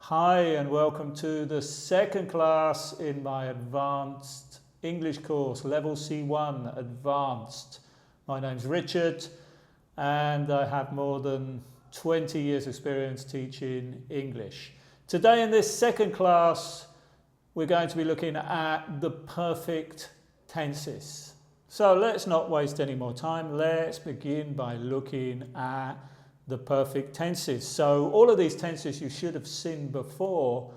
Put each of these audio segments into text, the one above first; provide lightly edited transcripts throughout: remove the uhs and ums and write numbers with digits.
Hi and welcome to the second class in my advanced English course, level C1 advanced. My name's Richard and I have more than 20 years experience teaching English. Today in this second class we're going to be looking at the perfect tenses. So let's not waste any more time. Let's begin by looking at the perfect tenses. So all of these tenses you should have seen before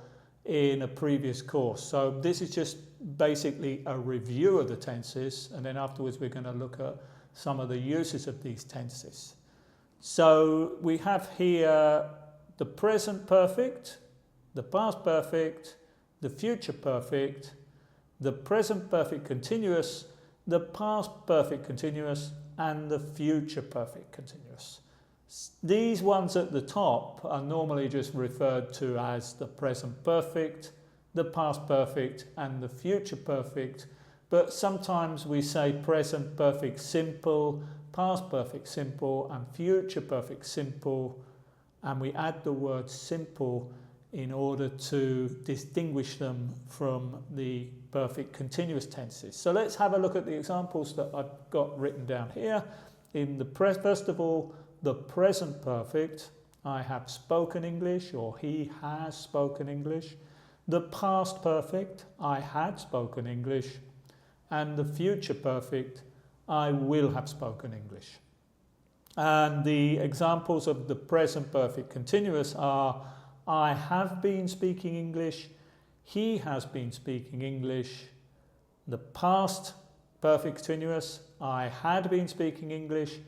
in a previous course. So this is just basically a review of the tenses, and then afterwards we're going to look at some of the uses of these tenses. So we have here the present perfect, the past perfect, the future perfect, the present perfect continuous, the past perfect continuous, and the future perfect continuous. These ones at the top are normally just referred to as the present perfect, the past perfect, and the future perfect, but sometimes we say present perfect simple, past perfect simple, and future perfect simple, and we add the word simple in order to distinguish them from the perfect continuous tenses. So let's have a look at the examples that I've got written down here. First of all, the present perfect, I have spoken English, or he has spoken English. The past perfect, I had spoken English. And the future perfect, I will have spoken English. And the examples of the present perfect continuous are I have been speaking English, he has been speaking English. The past perfect continuous, I had been speaking English.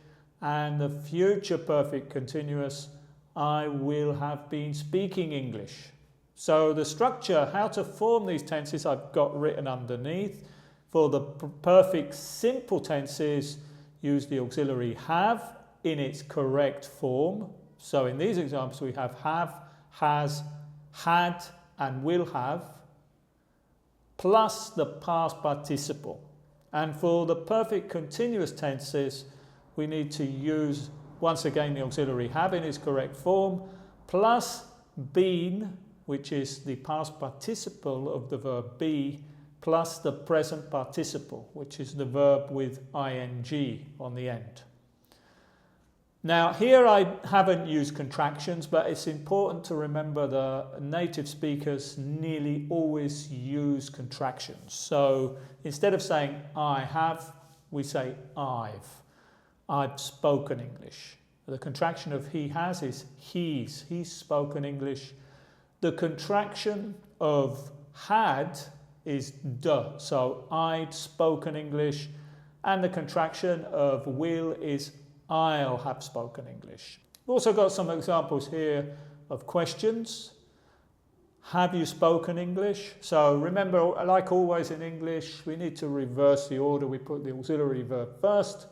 And the future perfect continuous, I will have been speaking English. So the structure, how to form these tenses, I've got written underneath. For the perfect simple tenses, use the auxiliary have in its correct form. So in these examples we have, has, had, and will have, plus the past participle. And for the perfect continuous tenses, we need to use, once again, the auxiliary have in its correct form, plus been, which is the past participle of the verb be, plus the present participle, which is the verb with ing on the end. Now, here I haven't used contractions, but it's important to remember that native speakers nearly always use contractions. So instead of saying I have, we say I've spoken English. The contraction of he has is he's spoken English. The contraction of had is d, so I'd spoken English. And the contraction of will is I'll have spoken English. We've also got some examples here of questions. Have you spoken English? So remember, like always in English, we need to reverse the order. We put the auxiliary verb first,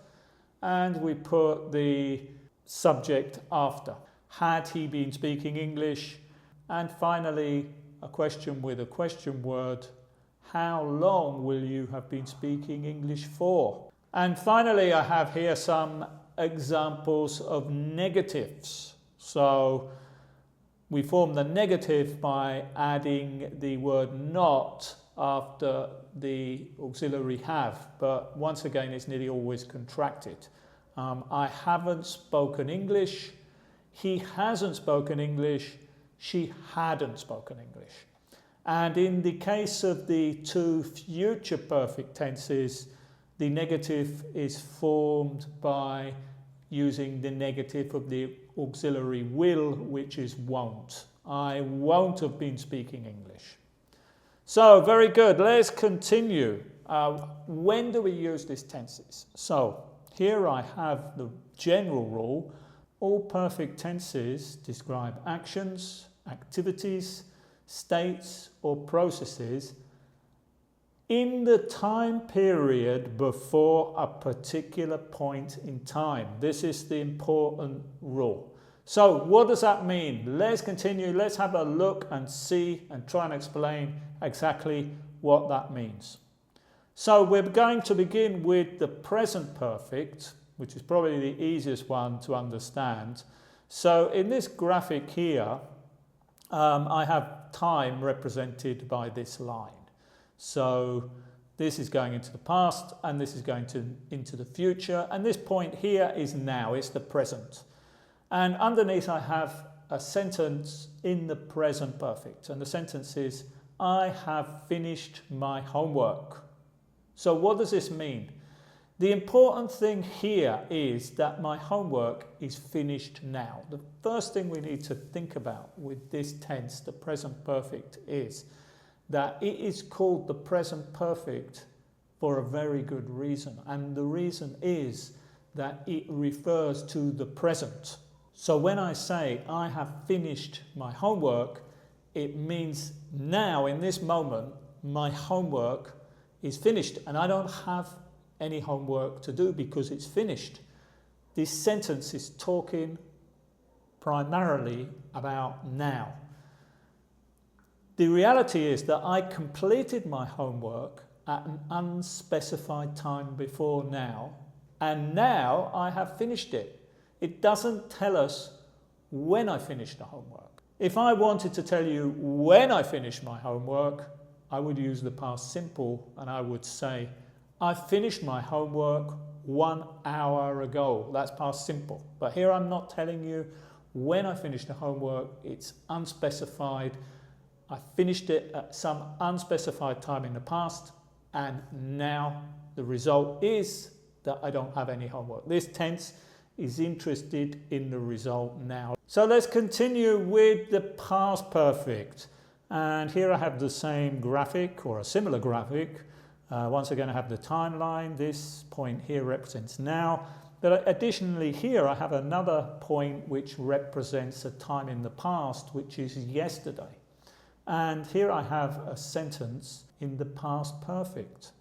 and we put the subject after. Had he been speaking English? And finally, a question with a question word. How long will you have been speaking English for? And finally, I have here some examples of negatives. So we form the negative by adding the word not after the auxiliary have, but once again it's nearly always contracted. I haven't spoken English, he hasn't spoken English, she hadn't spoken English. And in the case of the two future perfect tenses, the negative is formed by using the negative of the auxiliary will, which is won't. I won't have been speaking English. So, very good. Let's continue. When do we use these tenses? So, here I have the general rule. All perfect tenses describe actions, activities, states, or processes in the time period before a particular point in time. This is the important rule. So what does that mean? Let's continue. Let's have a look and see and try and explain exactly what that means. So we're going to begin with the present perfect, which is probably the easiest one to understand. So in this graphic here, I have time represented by this line. So this is going into the past and this is going into the future, and this point here is now, it's the present. And underneath I have a sentence in the present perfect, and the sentence is, I have finished my homework. So what does this mean? The important thing here is that my homework is finished now. The first thing we need to think about with this tense, the present perfect, is that it is called the present perfect for a very good reason. And the reason is that it refers to the present. So when I say I have finished my homework, it means now, in this moment, my homework is finished and I don't have any homework to do because it's finished. This sentence is talking primarily about now. The reality is that I completed my homework at an unspecified time before now, and now I have finished it. It doesn't tell us when I finished the homework. If I wanted to tell you when I finished my homework, I would use the past simple and I would say, I finished my homework 1 hour ago. That's past simple. But here I'm not telling you when I finished the homework. It's unspecified. I finished it at some unspecified time in the past, and now the result is that I don't have any homework. This tense is interested in the result now. So let's continue with the past perfect. And here I have the same graphic or a similar graphic. Once again, I have the timeline. This point here represents now. But additionally here, I have another point which represents a time in the past, which is yesterday. And here I have a sentence in the past perfect.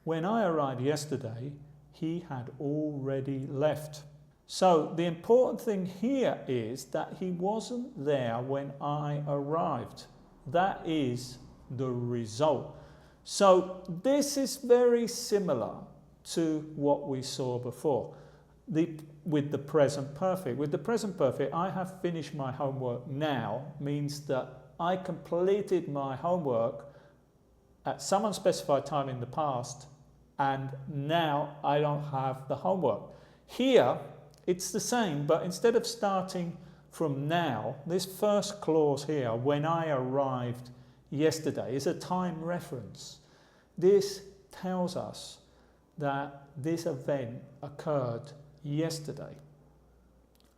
When I arrived yesterday, he had already left. So the important thing here is that he wasn't there when I arrived. That is the result. So this is very similar to what we saw before with the present perfect. With the present perfect, I have finished my homework now means that I completed my homework at some unspecified time in the past, and now I don't have the homework. Here, it's the same, but instead of starting from now, this first clause here, when I arrived yesterday, is a time reference. This tells us that this event occurred yesterday.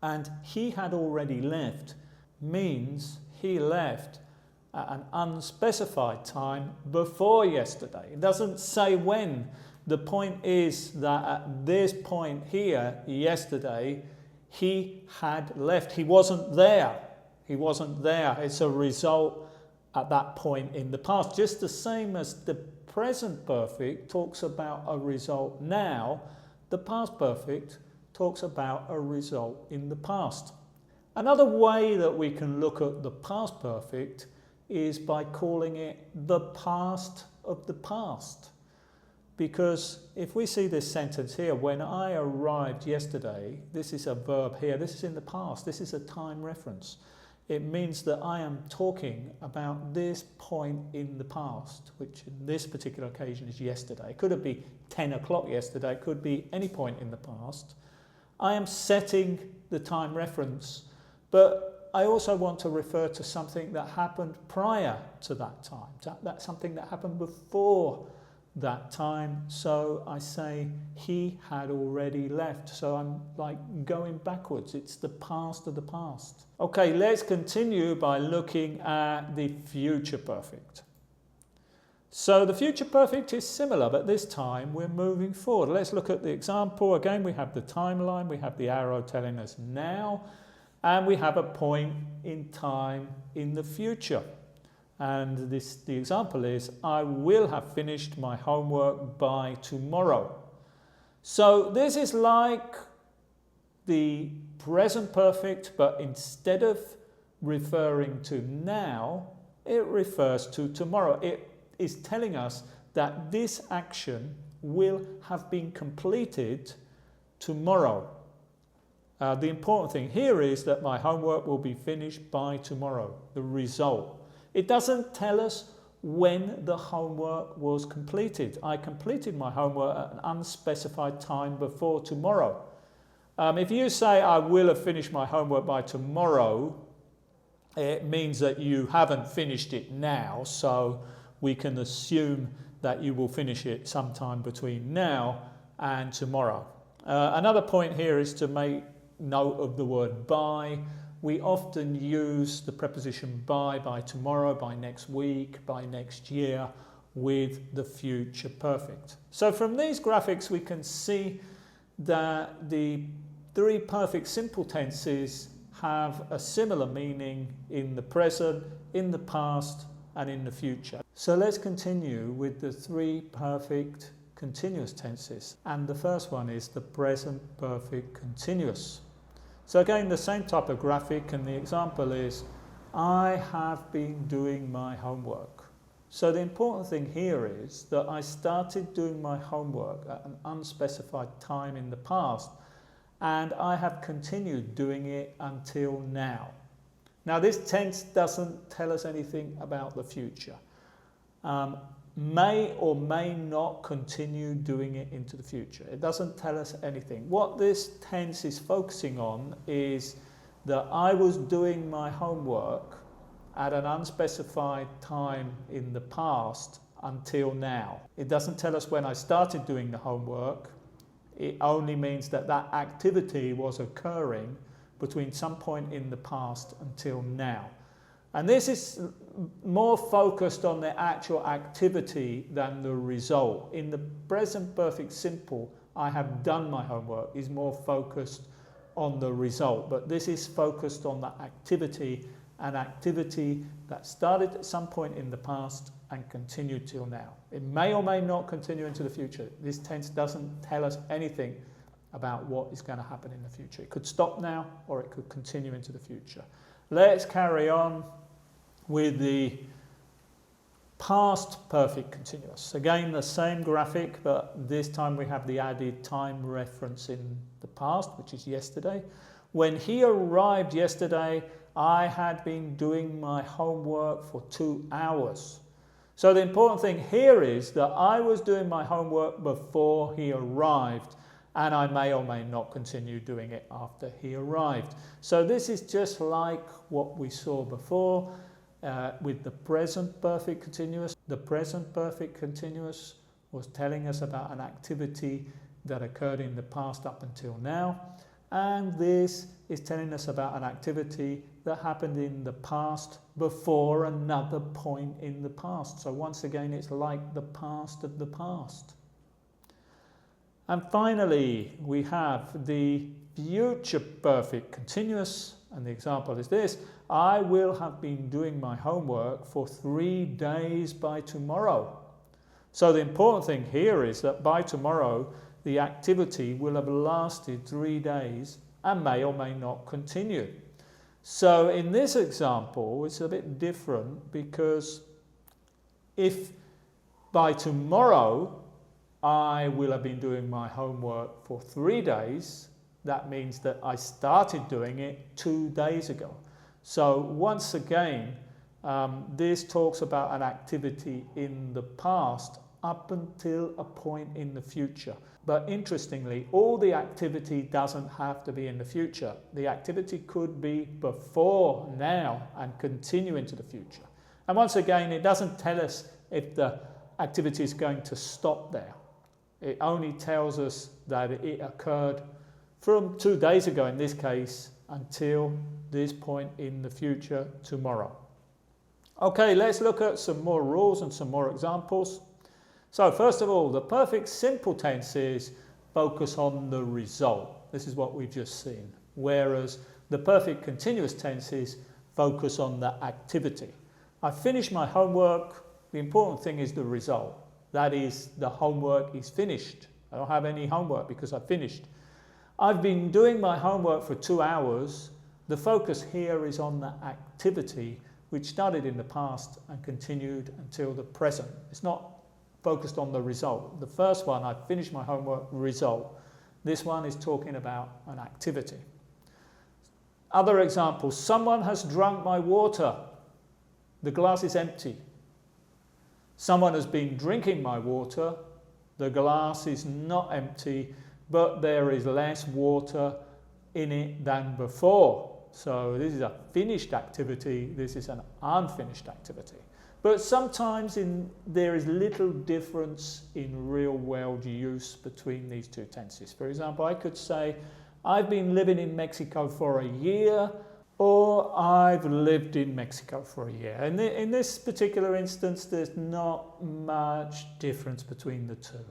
And he had already left means he left at an unspecified time before yesterday. It doesn't say when. The point is that at this point here, yesterday, he had left. He wasn't there. He wasn't there. It's a result at that point in the past. Just the same as the present perfect talks about a result now, the past perfect talks about a result in the past. Another way that we can look at the past perfect is by calling it the past of the past. Because if we see this sentence here, when I arrived yesterday, this is a verb here, this is in the past, this is a time reference. It means that I am talking about this point in the past, which in this particular occasion is yesterday. It could be 10 o'clock yesterday, it could be any point in the past. I am setting the time reference, but I also want to refer to something that happened prior to that time, that's something that happened before that time. So I say he had already left. So I'm like going backwards. It's the past of the past. Okay, let's continue by looking at the future perfect. So the future perfect is similar, but this time we're moving forward. Let's look at the example. Again, we have the timeline, we have the arrow telling us now, and we have a point in time in the future. And the example is, I will have finished my homework by tomorrow. So this is like the present perfect, but instead of referring to now, it refers to tomorrow. It is telling us that this action will have been completed tomorrow. The important thing here is that my homework will be finished by tomorrow, the result. It doesn't tell us when the homework was completed. I completed my homework at an unspecified time before tomorrow. If you say I will have finished my homework by tomorrow, it means that you haven't finished it now, so we can assume that you will finish it sometime between now and tomorrow. Another point here is to make note of the word by. We often use the preposition by tomorrow, by next week, by next year with the future perfect. So from these graphics we can see that the three perfect simple tenses have a similar meaning in the present, in the past and in the future. So let's continue with the three perfect continuous tenses, and the first one is the present perfect continuous. So again, the same type of graphic, and the example is I have been doing my homework. So the important thing here is that I started doing my homework at an unspecified time in the past, and I have continued doing it until now. Now this tense doesn't tell us anything about the future. May or may not continue doing it into the future. It doesn't tell us anything. What this tense is focusing on is that I was doing my homework at an unspecified time in the past until now. It doesn't tell us when I started doing the homework. It only means that that activity was occurring between some point in the past until now. And this is more focused on the actual activity than the result. In the present perfect simple, I have done my homework, is more focused on the result. But this is focused on the activity, an activity that started at some point in the past and continued till now. It may or may not continue into the future. This tense doesn't tell us anything about what is going to happen in the future. It could stop now or it could continue into the future. Let's carry on with the past perfect continuous. Again, the same graphic, but this time we have the added time reference in the past, which is yesterday. When he arrived yesterday, I had been doing my homework for 2 hours. So the important thing here is that I was doing my homework before he arrived, and I may or may not continue doing it after he arrived. So this is just like what we saw before with the present perfect continuous. The present perfect continuous was telling us about an activity that occurred in the past up until now, and this is telling us about an activity that happened in the past before another point in the past. So once again, it's like the past of the past. And finally, we have the future perfect continuous, and the example is this: I will have been doing my homework for 3 days by tomorrow. So the important thing here is that by tomorrow, the activity will have lasted 3 days and may or may not continue. So in this example, it's a bit different, because if by tomorrow I will have been doing my homework for 3 days, that means that I started doing it 2 days ago. So once again, this talks about an activity in the past up until a point in the future. But interestingly, all the activity doesn't have to be in the future. The activity could be before now and continue into the future. And once again, it doesn't tell us if the activity is going to stop there. It only tells us that it occurred from 2 days ago in this case until this point in the future tomorrow. Okay, let's look at some more rules and some more examples. So first of all, the perfect simple tenses focus on the result. This is what we've just seen. Whereas the perfect continuous tenses focus on the activity. I finished my homework. The important thing is the result. That is, the homework is finished. I don't have any homework because I finished. I've been doing my homework for 2 hours. The focus here is on the activity, which started in the past and continued until the present. It's not focused on the result. The first one, I finished my homework, result. This one is talking about an activity. Other examples, someone has drunk my water. The glass is empty. Someone has been drinking my water. The glass is not empty, but there is less water in it than before. So this is a finished activity. This is an unfinished activity. But sometimes there is little difference in real world use between these two tenses. For example, I could say, I've been living in Mexico for a year, or I've lived in Mexico for a year. And in this particular instance, there's not much difference between the two.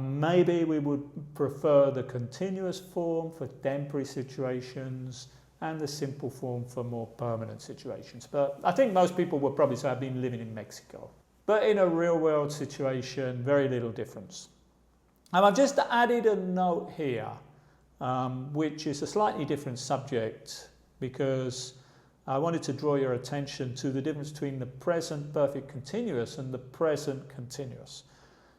Maybe we would prefer the continuous form for temporary situations and the simple form for more permanent situations. But I think most people would probably say I've been living in Mexico. But in a real world situation, very little difference. And I've just added a note here, which is a slightly different subject, because I wanted to draw your attention to the difference between the present perfect continuous and the present continuous.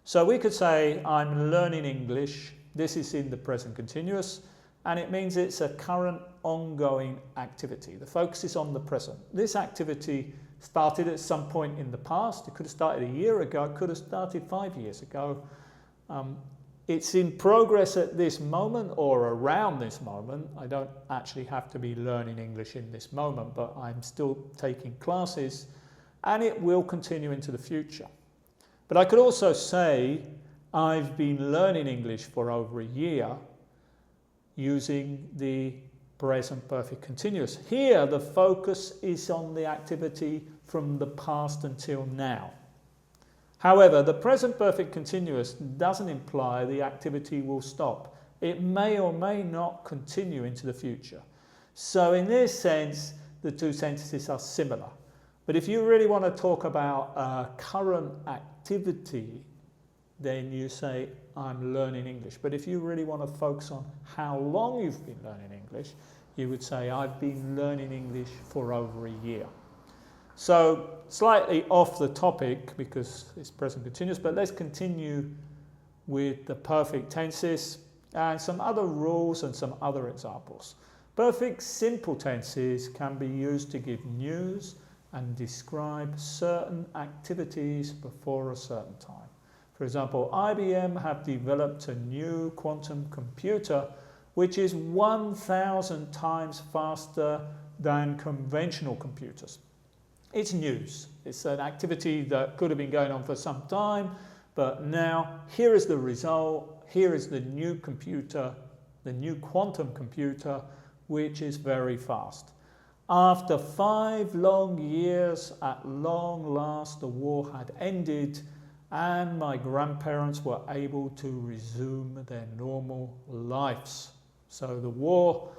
So we could say, I'm learning English. This is in the present continuous, and it means it's a current ongoing activity. The focus is on the present. This activity started at some point in the past. It could have started a year ago. It could have started 5 years ago. It's in progress at this moment or around this moment. I don't actually have to be learning English in this moment, but I'm still taking classes, and it will continue into the future. But I could also say I've been learning English for over a year using the present perfect continuous. Here the focus is on the activity from the past until now. However, the present perfect continuous doesn't imply the activity will stop. It may or may not continue into the future. So in this sense, the two sentences are similar. But if you really want to talk about a current activity, then you say, I'm learning English. But if you really want to focus on how long you've been learning English, you would say, I've been learning English for over a year. So slightly off the topic because it's present continuous, but let's continue with the perfect tenses and some other rules and some other examples. Perfect simple tenses can be used to give news and describe certain activities before a certain time. For example, IBM have developed a new quantum computer which is 1,000 times faster than conventional computers. It's news. It's an activity that could have been going on for some time, but now here is the result. Here is the new computer, the new quantum computer, which is very fast. After 5 long years, at long last, the war had ended and my grandparents were able to resume their normal lives. So the war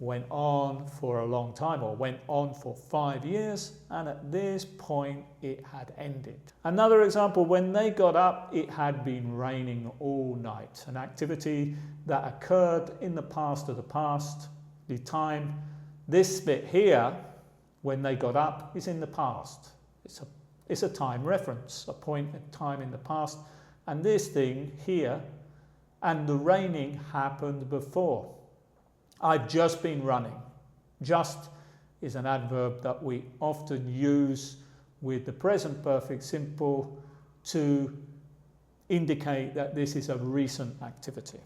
went on for a long time, or went on for 5 years, and at this point it had ended. Another example, when they got up, it had been raining all night, an activity that occurred in the past of the past. The time, this bit here, when they got up, is in the past. It's a time reference, a point in time in the past, and this thing here and the raining happened before. I've just been running. Just is an adverb that we often use with the present perfect simple to indicate that this is a recent activity.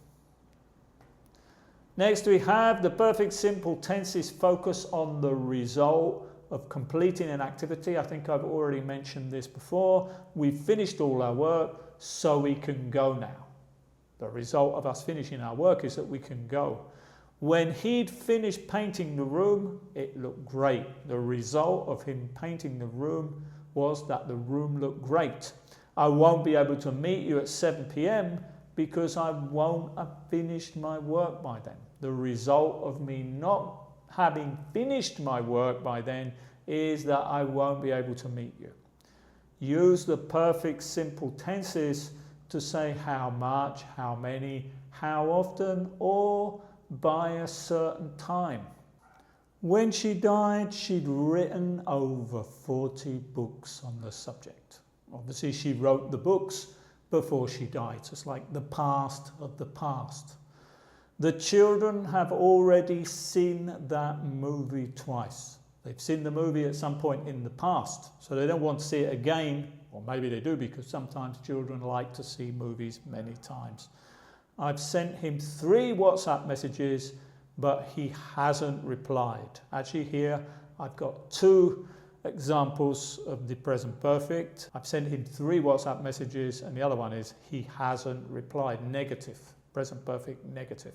Next we have the perfect simple tenses focus on the result of completing an activity. I think I've already mentioned this before. We've finished all our work, so we can go now. The result of us finishing our work is that we can go. When he'd finished painting the room, it looked great. The result of him painting the room was that the room looked great. I won't be able to meet you at 7 p.m. because I won't have finished my work by then. The result of me not having finished my work by then is that I won't be able to meet you. Use the perfect simple tenses to say how much, how many, how often, or by a certain time. When she died, she'd written over 40 books on the subject. Obviously, she wrote the books before she died. So it's like the past of the past. The children have already seen that movie twice. They've seen the movie at some point in the past, so they don't want to see it again, or maybe they do because sometimes children like to see movies many times. I've sent him 3 WhatsApp messages, but he hasn't replied. Actually here I've got 2 examples of the present perfect. I've sent him 3 WhatsApp messages, and the other one is he hasn't replied. Negative. Present perfect negative.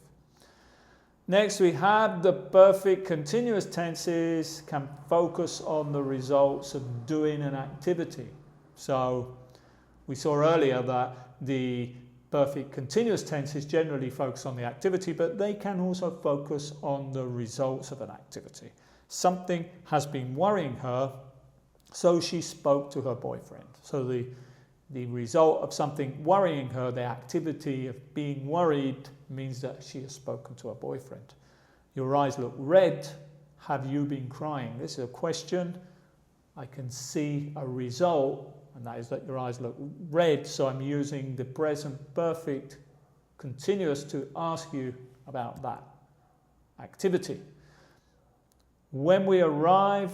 Next we have the perfect continuous tenses can focus on the results of doing an activity. So we saw earlier that the perfect continuous tenses generally focus on the activity, but they can also focus on the results of an activity. Something has been worrying her, so she spoke to her boyfriend. So the result of something worrying her, the activity of being worried, means that she has spoken to her boyfriend. Your eyes look red. Have you been crying? This is a question. I can see a result, and that is that your eyes look red, so I'm using the present perfect continuous to ask you about that activity. When we arrive,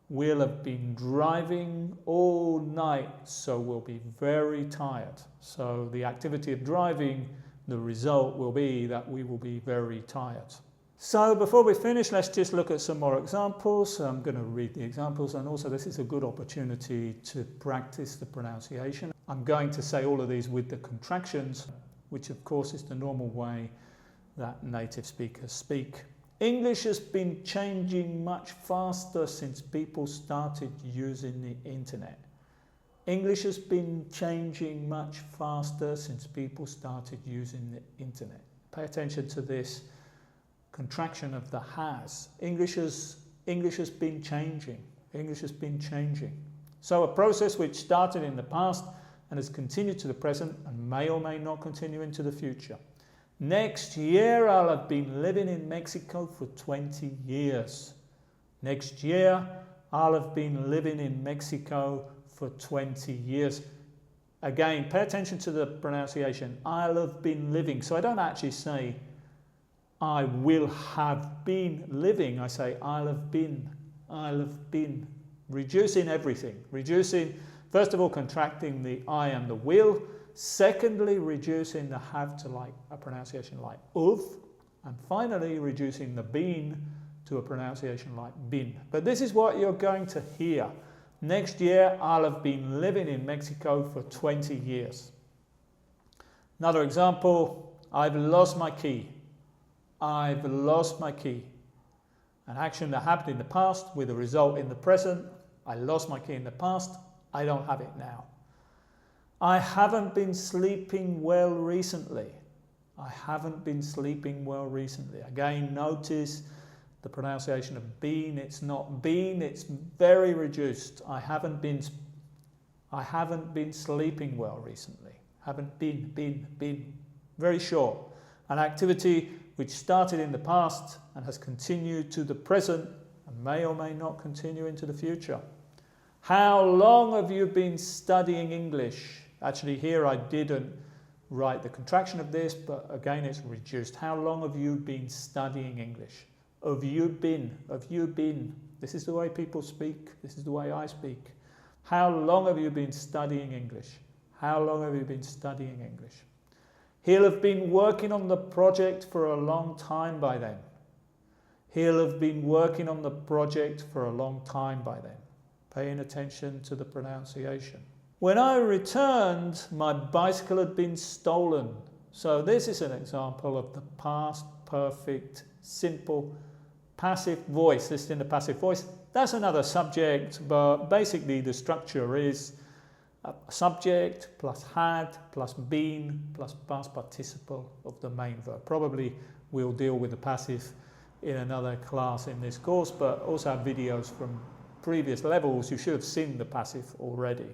we'll have been driving all night, so we'll be very tired. So the activity of driving, the result will be that we will be very tired. So before we finish, let's just look at some more examples. I'm going to read the examples, and also this is a good opportunity to practice the pronunciation. I'm going to say all of these with the contractions, which of course is the normal way that native speakers speak. English has been changing much faster since people started using the internet. English has been changing much faster since people started using the internet. Pay attention to this contraction of the has. English has been changing. English has been changing. So a process which started in the past and has continued to the present and may or may not continue into the future. Next year I'll have been living in Mexico for 20 years. Next year I'll have been living in Mexico for 20 years. Again, pay attention to the pronunciation. I'll have been living. So I don't actually say I will have been living. I say I'll have been. I'll have been. Reducing everything. Reducing, first of all, contracting the I and the will. Secondly, reducing the have to like a pronunciation like of. And finally, reducing the been to a pronunciation like bin. But this is what you're going to hear. Next year, I'll have been living in Mexico for 20 years. Another example, I've lost my key. I've lost my key. An action that happened in the past with a result in the present. I lost my key in the past. I don't have it now. I haven't been sleeping well recently. I haven't been sleeping well recently. Again, notice the pronunciation of been. It's not been. It's very reduced. I haven't been sleeping well recently. Haven't been. Very short. An activity which started in the past and has continued to the present and may or may not continue into the future. How long have you been studying English? Actually, here I didn't write the contraction of this, but again it's reduced. How long have you been studying English? Have you been? Have you been? This is the way people speak. This is the way I speak. How long have you been studying English? How long have you been studying English? He'll have been working on the project for a long time by then. He'll have been working on the project for a long time by then. Paying attention to the pronunciation. When I returned, my bicycle had been stolen. So this is an example of the past perfect, simple, passive voice. This is in the passive voice. That's another subject, but basically the structure is subject plus had plus been plus past participle of the main verb. Probably we'll deal with the passive in another class in this course, but also have videos from previous levels. You should have seen the passive already.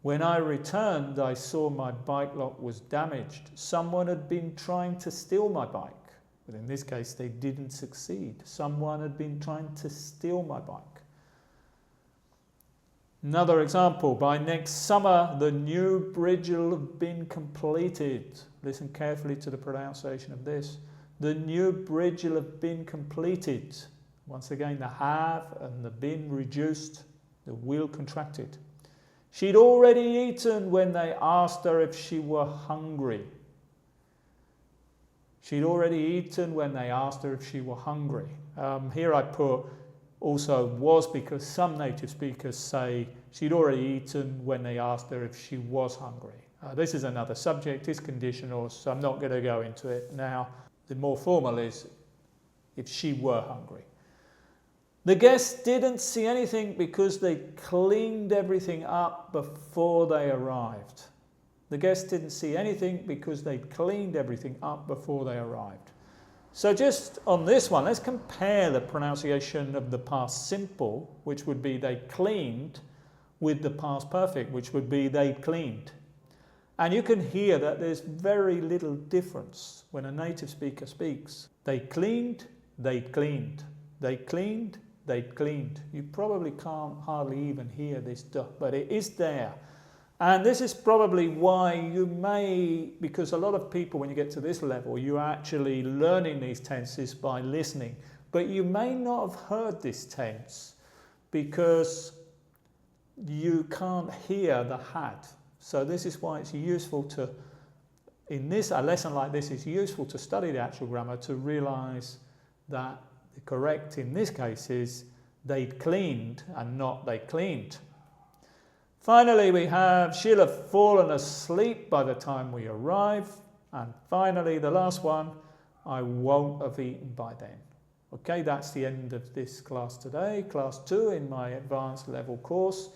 When I returned, I saw my bike lock was damaged. Someone had been trying to steal my bike, but in this case they didn't succeed. Someone had been trying to steal my bike. Another example, by next summer, the new bridge will have been completed. Listen carefully to the pronunciation of this. The new bridge will have been completed. Once again, the have and the been reduced, the will contracted. She'd already eaten when they asked her if she were hungry. She'd already eaten when they asked her if she were hungry. Here I put also was, because some native speakers say she'd already eaten when they asked her if she was hungry. This is another subject, it's conditional, so I'm not going to go into it now. The more formal is if she were hungry. The guests didn't see anything because they cleaned everything up before they arrived. The guests didn't see anything because they'd cleaned everything up before they arrived. So just on this one, let's compare the pronunciation of the past simple, which would be they cleaned, with the past perfect, which would be they cleaned. And you can hear that there's very little difference when a native speaker speaks. They cleaned, they cleaned. They cleaned, they cleaned. You probably can't hardly even hear this duh, but it is there. And this is probably why you may, because a lot of people, when you get to this level, you're actually learning these tenses by listening. But you may not have heard this tense because you can't hear the had. So this is why it's useful to, a lesson like this is useful to study the actual grammar to realise that the correct in this case is they'd cleaned and not they cleaned. Finally, we have she'll have fallen asleep by the time we arrive. And finally, the last one, I won't have eaten by then. Okay, that's the end of this class today, class 2 in my advanced level course.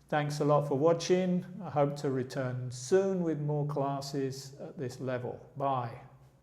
Thanks a lot for watching. I hope to return soon with more classes at this level. Bye.